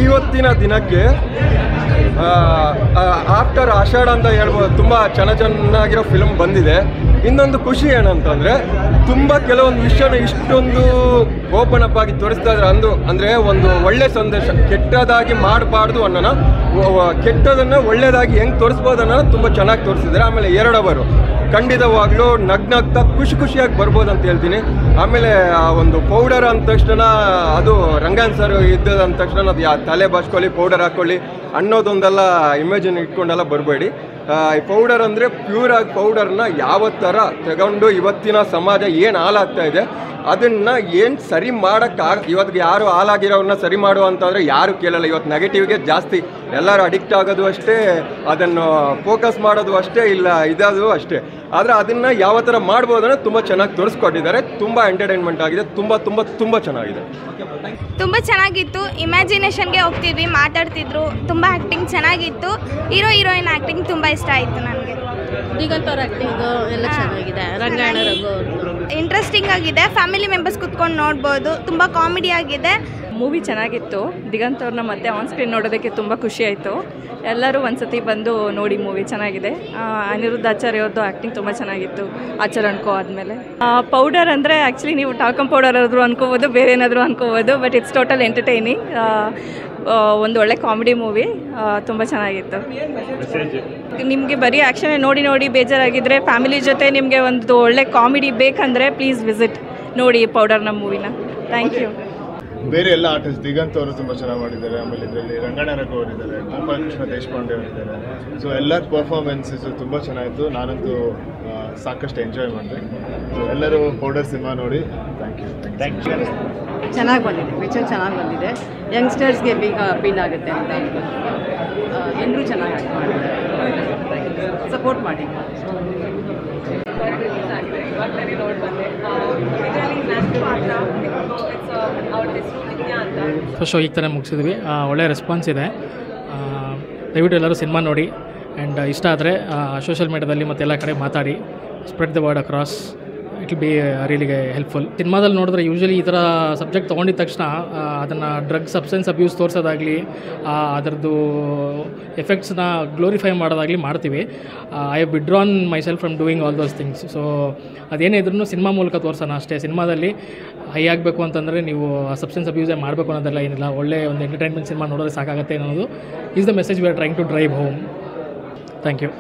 ಇವತ್ತಿನ ದಿನಕ್ಕೆ ಆಫ್ಟರ್ ಆಷಾಢ ಅಂತ ಹೇಳ್ಬೋದು, ತುಂಬ ಚೆನ್ನಾಗಿರೋ ಫಿಲ್ಮ್ ಬಂದಿದೆ. ಇನ್ನೊಂದು ಖುಷಿ ಏನಂತಂದರೆ ತುಂಬ ಕೆಲವೊಂದು ವಿಷಯನ ಇಷ್ಟೊಂದು ಓಪನ್ ಅಪ್ ಆಗಿ ತೋರಿಸ್ತಾ ಇದ್ದಾರೆ. ಅಂದರೆ ಒಂದು ಒಳ್ಳೆ ಸಂದೇಶ, ಕೆಟ್ಟದಾಗಿ ಮಾಡಬಾರ್ದು ಅನ್ನೋಣ, ಕೆಟ್ಟದನ್ನು ಒಳ್ಳೆಯದಾಗಿ ಹೆಂಗೆ ತೋರಿಸ್ಬೋದು ಅನ್ನೋದು ತುಂಬ ಚೆನ್ನಾಗಿ ತೋರಿಸಿದ್ದಾರೆ. ಆಮೇಲೆ 2 ಅವರು ಖಂಡಿತವಾಗ್ಲೂ ನಗ್ನಾಗ್ತಾ ಖುಷಿಯಾಗಿ ಬರ್ಬೋದು ಅಂತ ಹೇಳ್ತೀನಿ. ಆಮೇಲೆ ಒಂದು ಪೌಡರ್ ಅಂದ ತಕ್ಷಣ ಅದು ರಂಗಾಯಣ್ ಸರ್ ಇದ್ದದ ಅಂದ ತಕ್ಷಣ ಅದು ತಲೆ ಬಾಚ್ಕೊಳ್ಳಿ ಪೌಡರ್ ಹಾಕ್ಕೊಳ್ಳಿ ಅನ್ನೋದೊಂದೆಲ್ಲ ಇಮೇಜಿನ್ ಇಟ್ಕೊಂಡೆಲ್ಲ ಬರಬೇಡಿ. ಈ ಪೌಡರ್ ಅಂದರೆ ಪ್ಯೂರಾಗಿ ಪೌಡರ್ನ ಯಾವ ಥರ ತಗೊಂಡು ಇವತ್ತಿನ ಸಮಾಜ ಏನು ಹಾಳಾಗ್ತಾ ಇದೆ ಅದನ್ನು ಏನು ಸರಿ ಇವತ್ತಿಗೆ ಯಾರು ಹಾಳಾಗಿರೋರನ್ನ ಸರಿ ಮಾಡುವಂತಂದರೆ ಯಾರು ಕೇಳಲ್ಲ. ಇವತ್ತು ನೆಗೆಟಿವ್ಗೆ ಜಾಸ್ತಿ ಎಲ್ಲರೂ ಅಡಿಕ್ಟ್ ಆಗೋದು ಅಷ್ಟೇ, ಅದನ್ನು ಫೋಕಸ್ ಮಾಡೋದು ಅಷ್ಟೇ, ಇಲ್ಲ ಇದಾದರೂ ಅಷ್ಟೇ. ಆದರೆ ಅದನ್ನು ಯಾವ ಥರ ಮಾಡ್ಬೋದು ಅನ್ನೋದು ತುಂಬ ಚೆನ್ನಾಗಿ ತೋರಿಸ್ಕೊಟ್ಟಿದ್ದಾರೆ. ತುಂಬ ಎಂಟರ್ಟೈನ್ಮೆಂಟ್ ಆಗಿದೆ, ತುಂಬ ಚೆನ್ನಾಗಿದೆ. ತುಂಬ ಚೆನ್ನಾಗಿತ್ತು. ಇಮ್ಯಾಜಿನೇಷನ್ಗೆ ಹೋಗ್ತಿದ್ವಿ, ಮಾತಾಡ್ತಿದ್ರು, ತುಂಬ ಆ್ಯಕ್ಟಿಂಗ್ ಚೆನ್ನಾಗಿತ್ತು. ಹೀರೋಯಿನ್ ಆ್ಯಕ್ಟಿಂಗ್ ತುಂಬ ಇಷ್ಟ ಆಯಿತು ನನಗೆ. ದಿಗಂತ್ ಅವ್ರ ಆ್ಯಕ್ಟಿಂಗ್ ಎಲ್ಲ ಚೆನ್ನಾಗಿದೆ. ರಂಗಾಯಣ ರಘು ಇಂಟ್ರೆಸ್ಟಿಂಗ್ ಆಗಿದೆ, ಫ್ಯಾಮಿಲಿ ಮೆಂಬರ್ಸ್ ಕುತ್ಕೊಂಡು ನೋಡ್ಬೋದು. ತುಂಬ ಕಾಮಿಡಿ ಆಗಿದೆ. ಮೂವಿ ಚೆನ್ನಾಗಿತ್ತು. ದಿಗಂತ್ ಅವ್ರನ್ನ ಮತ್ತೆ ಆನ್ ಸ್ಕ್ರೀನ್ ನೋಡೋದಕ್ಕೆ ತುಂಬ ಖುಷಿ ಆಯಿತು. ಎಲ್ಲರೂ ಒಂದ್ಸತಿ ಬಂದು ನೋಡಿ, ಮೂವಿ ಚೆನ್ನಾಗಿದೆ. ಅನಿರುದ್ಧ ಆಚಾರ್ಯ ಅವ್ರದ್ದು ಆ್ಯಕ್ಟಿಂಗ್ ತುಂಬ ಚೆನ್ನಾಗಿತ್ತು. ಆಚಾರ ಅನ್ಕೋ ಆದಮೇಲೆ ಪೌಡರ್ ಅಂದರೆ ಆ್ಯಕ್ಚುಲಿ ನೀವು ಟಾಲ್ಕಮ್ ಪೌಡರ್ ಆದರೂ ಅನ್ಕೋಬೋದು, ಬೇರೆ ಏನಾದರೂ ಅನ್ಕೋಬೋದು, ಬಟ್ ಇಟ್ಸ್ ಟೋಟಲ್ ಎಂಟರ್ಟೈನಿಂಗ್. ಒಂದು ಒಳ್ಳೆ ಕಾಮಿಡಿ ಮೂವಿ, ತುಂಬ ಚೆನ್ನಾಗಿತ್ತು. ನಿಮಗೆ ಬರೀ ಆ್ಯಕ್ಷನ್ ನೋಡಿ ಬೇಜಾರಾಗಿದ್ದರೆ ಫ್ಯಾಮಿಲಿ ಜೊತೆ ನಿಮಗೆ ಒಂದು ಒಳ್ಳೆ ಕಾಮಿಡಿ ಬೇಕಂದರೆ ಪ್ಲೀಸ್ ವಿಸಿಟ್ ನೋಡಿ ಪೌಡರ್ನ ಮೂವಿನ. Thank you. ಬೇರೆ ಎಲ್ಲ ಆರ್ಟಿಸ್ಟ್ ದಿಗಂತ್ ಅವರು ತುಂಬ ಚೆನ್ನಾಗಿ ಮಾಡಿದ್ದಾರೆ. ಆಮೇಲೆ ಇದರಲ್ಲಿ ರಂಗಾಯಣ ರಘು ಅವರಿದ್ದಾರೆ, ಗೋಪಾಲ್ ಕೃಷ್ಣ ದೇಶಪಾಂಡೆ ಅವರಿದ್ದಾರೆ. ಸೊ ಎಲ್ಲರ ಪರ್ಫಾರ್ಮೆನ್ಸಸ್ಸು ತುಂಬ ಚೆನ್ನಾಗಿತ್ತು. ನಾನಂತೂ ಸಾಕಷ್ಟು ಎಂಜಾಯ್ ಮಾಡಿದೆ. ಸೊ ಎಲ್ಲರೂ ಪೌಡರ್ ಸಿನಿಮಾ ನೋಡಿ. Thank you. ಚೆನ್ನಾಗಿ ಬಂದಿದೆ, ಪಿಕ್ಚರ್ ಚೆನ್ನಾಗಿ ಬಂದಿದೆ. ಯಂಗ್ಸ್ಟರ್ಸ್ಗೆ ಬೇಗ ಅಪೀಲ್ ಆಗುತ್ತೆ ಅಂತ ಎಲ್ಲರೂ ಚೆನ್ನಾಗಿ ಆ್ಯಕ್ಟ್ ಮಾಡಿದ್ದಾರೆ. ಸಪೋರ್ಟ್ ಮಾಡಿ. ಫಸ್ಟ್ ಶೋ ಈಗ ಥರ ಮುಗಿಸಿದ್ವಿ. ಒಳ್ಳೆ ರೆಸ್ಪಾನ್ಸ್ ಇದೆ. ದಯವಿಟ್ಟು ಎಲ್ಲರೂ ಸಿನಿಮಾ ನೋಡಿ ಆ್ಯಂಡ್ ಇಷ್ಟ ಆದರೆ ಸೋಷಿಯಲ್ ಮೀಡ್ಯಾದಲ್ಲಿ ಮತ್ತು ಎಲ್ಲ ಕಡೆ ಮಾತಾಡಿ, spread the word across. It will be really helpful. ಸಿನಿಮಾದಲ್ಲಿ ನೋಡಿದ್ರೆ ಯೂಶ್ವಲಿ ಈ ಥರ ಸಬ್ಜೆಕ್ಟ್ ತೊಗೊಂಡಿದ ತಕ್ಷಣ ಅದನ್ನು ಡ್ರಗ್ ಸಬ್ಸ್ಟೆನ್ಸ್ ಅಬ್ಯೂಸ್ ತೋರಿಸೋದಾಗಲಿ, ಅದರದ್ದು ಎಫೆಕ್ಟ್ಸ್ನ ಗ್ಲೋರಿಫೈ ಮಾಡೋದಾಗಲಿ ಮಾಡ್ತೀವಿ. I have withdrawn my self from doing all those things. So ಅದೇನೇ ಇದ್ರೂ ಸಿನಿಮಾ ಮೂಲಕ ತೋರಿಸೋಣ ಅಷ್ಟೇ. ಸಿನಿಮಾದಲ್ಲಿ ಹೈ ಆಗಬೇಕು ಅಂತಂದರೆ ನೀವು ಸಬ್ಸ್ಟೆನ್ಸ್ ಅಬ್ಯೂಸೇ ಮಾಡಬೇಕು ಅನ್ನೋದೆಲ್ಲ ಏನಿಲ್ಲ. ಒಳ್ಳೆ ಒಂದು ಎಂಟರ್ಟೈನ್ಮೆಂಟ್ ಸಿನಿಮಾ ನೋಡೋದ್ರೆ ಸಾಕಾಗುತ್ತೆ ಅನ್ನೋದು is the message we are trying to drive home. Thank you.